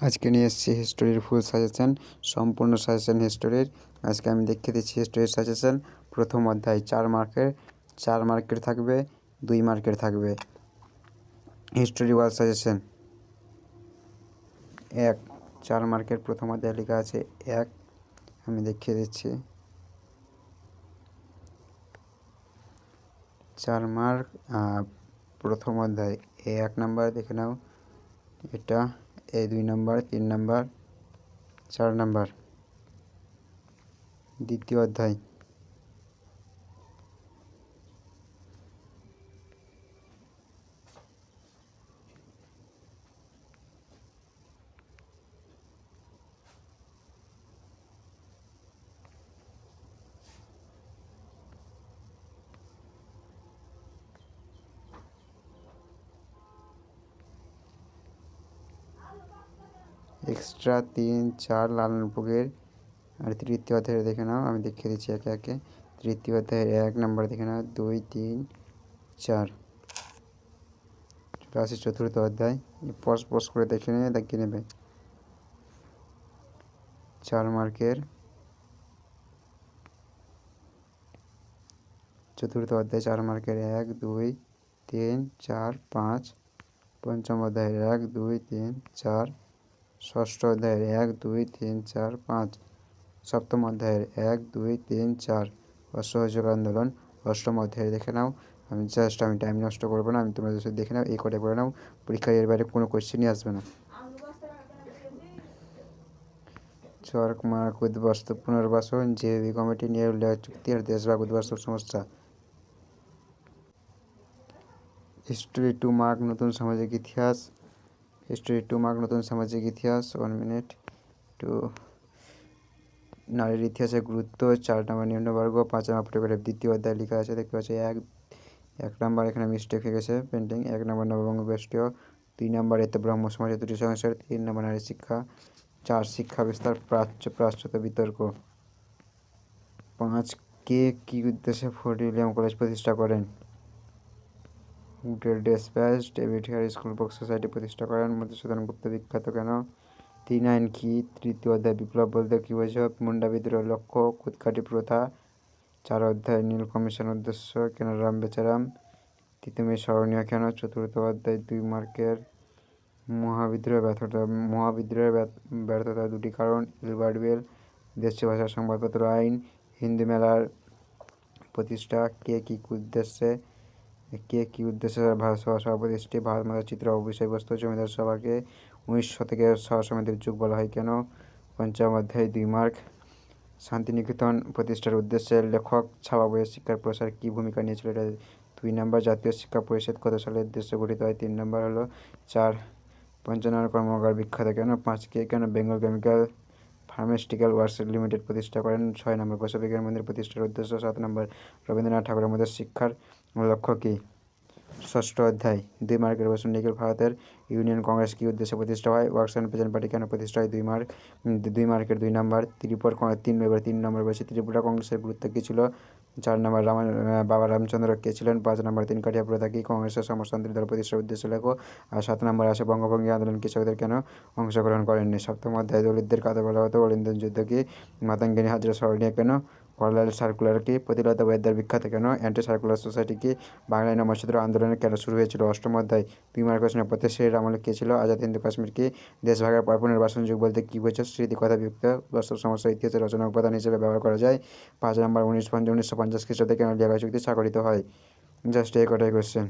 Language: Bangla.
আজকে নিয়ে এসেছি হিস্টোরির ফুল সাজেশন, সম্পূর্ণ সাজেশন হিস্টোরির। আজকে আমি দেখিয়ে দিচ্ছি হিস্টোরির সাজেশন। প্রথম অধ্যায় 4 মার্কের থাকবে, 2 মার্কের থাকবে। হিস্টোরি ওয়াল সাজেশন 1, 4 মার্কের প্রথম অধ্যায় লেখা আছে 1। আমি দেখিয়ে দিচ্ছি 4 মার্ক। প্রথম অধ্যায় এ 1 নাম্বার দেখে নাও, এটা এ 2 নাম্বার, 3 নাম্বার, 4 নাম্বার। দ্বিতীয় অধ্যায় এক্সট্রা 3, 4 লালনপুরের। আর তৃতীয় অধ্যায়ে দেখে নাও, আমি দেখিয়ে দিচ্ছি একে একে। তৃতীয় অধ্যায়ের 1 নাম্বার দেখে নাও, 2, 3, 4। চলে আসে চতুর্থ অধ্যায়। পজ করে দেখে নিয়ে দেখিয়ে নেবে। 4 মার্কের চতুর্থ অধ্যায় 4 মার্কের 1, 2, 3, 4, 5। পঞ্চম অধ্যায়ের 1, 2, 3, 4। ষষ্ঠ অধ্যায়ের 1, 2, 3, 4, 5। সপ্তম অধ্যায়ের 1, 2, 3, 4। অসহযোগ আন্দোলন অষ্টম অধ্যায়ে দেখে নাও। আমি টাইম নষ্ট করবো না, আমি তোমাদের সাথে দেখে নাও, এই কটা করে নাও। পরীক্ষায় এর বাইরে কোনো কোয়েশ্চেনই আসবে না। চরক মার্ক উদ্বাস্তু পুনর্বাসন, জেবি কমিটি নিয়ে চুক্তি আর দেশভাগ উদ্বাস্তুর সমস্যা। হিস্টোরি 2 মার্ক নতুন সামাজিক ইতিহাস। হিস্টোরি 2 মার্ক নতুন সামাজিক ইতিহাস। 1 মিনিট। নারীর ইতিহাসের গুরুত্ব। 4 নম্বর নিম্নবর্গ, 5 নম্বর ফটোগ্রাফ। দ্বিতীয় অধ্যায় লেখা আছে, দেখতে পাচ্ছি 1 নম্বর এখানে মিস্টেক হয়ে গেছে, পেন্টিং। 1 নম্বর নববঙ্গ গোষ্ঠীয়। 2 নম্বর এতে ব্রহ্ম সমাজের দুটি সংসার। 3 নম্বর নারী শিক্ষা। 4 শিক্ষা বিস্তার, প্রাচ্যত বিতর্ক। 5 কে কি উদ্দেশ্যে ফোর্ট উইলিয়াম কলেজ প্রতিষ্ঠা করেন? Despatch David Hare school book society প্রতিষ্ঠা করেন। মধুসূদন গুপ্ত বিখ্যাত কেন? 3 আইন কি? তৃতীয় অধ্যায় বিপ্লব বলতে কী বোঝো? মুন্ডা বিদ্রোহ লক্ষ্য, কুদকাঠি প্রথা। 4 অধ্যায় নীল কমিশন উদ্দেশ্য, কেন রাম বেচারাম। তিতুমির স্মরণীয় কেন? চতুর্থ অধ্যায় 2 মার্কের মহাবিদ্রোহের ব্যর্থতা 2টি কারণ। Ilbert Bill. দেশীয় ভাষা সংবাদপত্র আইন। হিন্দু মেলার প্রতিষ্ঠা। কে কি উদ্দেশ্যে ভারত সভা সভাপতি? ভারত মাতার চিত্র বিষয়বস্তু। জমিদার সভাকে 19 শতকের সভা সমিতির যুগ বলা হয় কেন? পঞ্চম অধ্যায় 2 মার্ক। শান্তিনিকেতন প্রতিষ্ঠার উদ্দেশ্যে লেখক ছাপা বইয়ের শিক্ষার প্রসার কী ভূমিকা নিয়েছিল? এটা 2 নম্বর। জাতীয় শিক্ষা পরিষদ কত সালে দেশে গঠিত হয়? 3 নম্বর হলো 4। পঞ্চনগর কর্মকার বিখ্যাত কেন? 5 কে কেন Bengal chemical pharmaceutical works limited প্রতিষ্ঠা করেন? 6 নম্বর বৈষ্ণবিজ্ঞান মন্দির প্রতিষ্ঠার উদ্দেশ্য। 7 নম্বর রবীন্দ্রনাথ ঠাকুরের মধ্যে শিক্ষার লক্ষ্য কী? ষষ্ঠ অধ্যায় 2 মার্কের বসুন নিখিল ভারতের ইউনিয়ন কংগ্রেস কী উদ্দেশ্যে প্রতিষ্ঠা হয়? ওয়ার্কস অ্যান্ড পেজেন্ট পার্টি কেন প্রতিষ্ঠা হয়? 2 মার্ক। 2 মার্কের 2 নম্বর 3 নম্বর বলছি ত্রিপুরা কংগ্রেসের গুরুত্ব কী ছিল? 4 নম্বর বাবা রামচন্দ্র কে ছিলেন? 5 নম্বর 3 কাঠিয়া প্রথা কী? কংগ্রেসের সমাজতান্ত্রিক দল প্রতিষ্ঠার উদ্দেশ্য লেখো। আর 7 নম্বর আসে বঙ্গভঙ্গি আন্দোলন কৃষকদের কেন অংশগ্রহণ করেননি? সপ্তম অধ্যায় দলিতদের কাদের বলা হতো? অলিন্দন যুদ্ধ কী? মাতঙ্গিনী হাজরা স্মরণীয় কেন? করলাল সার্কুলার কি? প্রতিলতা ওয়েদার বিখ্যাত কেন? অ্যান্টি সার্কুলার সোসাইটি কি? বাংলায় নমঃশূদ্র আন্দোলনের কেন শুরু হয়েছিল? অষ্টম অধ্যায় 2 মার্ক প্রশ্ন, প্রত্যেক আমলে কে ছিল? আজাদ হিন্দু কাশ্মীর কি? দেশভাগের পর পুনর্বাসন যুগ বলতে কী বোঝো? স্মৃতিকথা বিভক্ত বাস্তব সমস্যা ইতিহাসের রচনা উপাদান হিসেবে ব্যবহার করা যায়। 5 নম্বর 1950 খ্রিস্টাব্দে কেন লিয়াখত চুক্তি স্বাক্ষরিত হয়? জাস্ট এই কটাই কোয়েশ্চেন।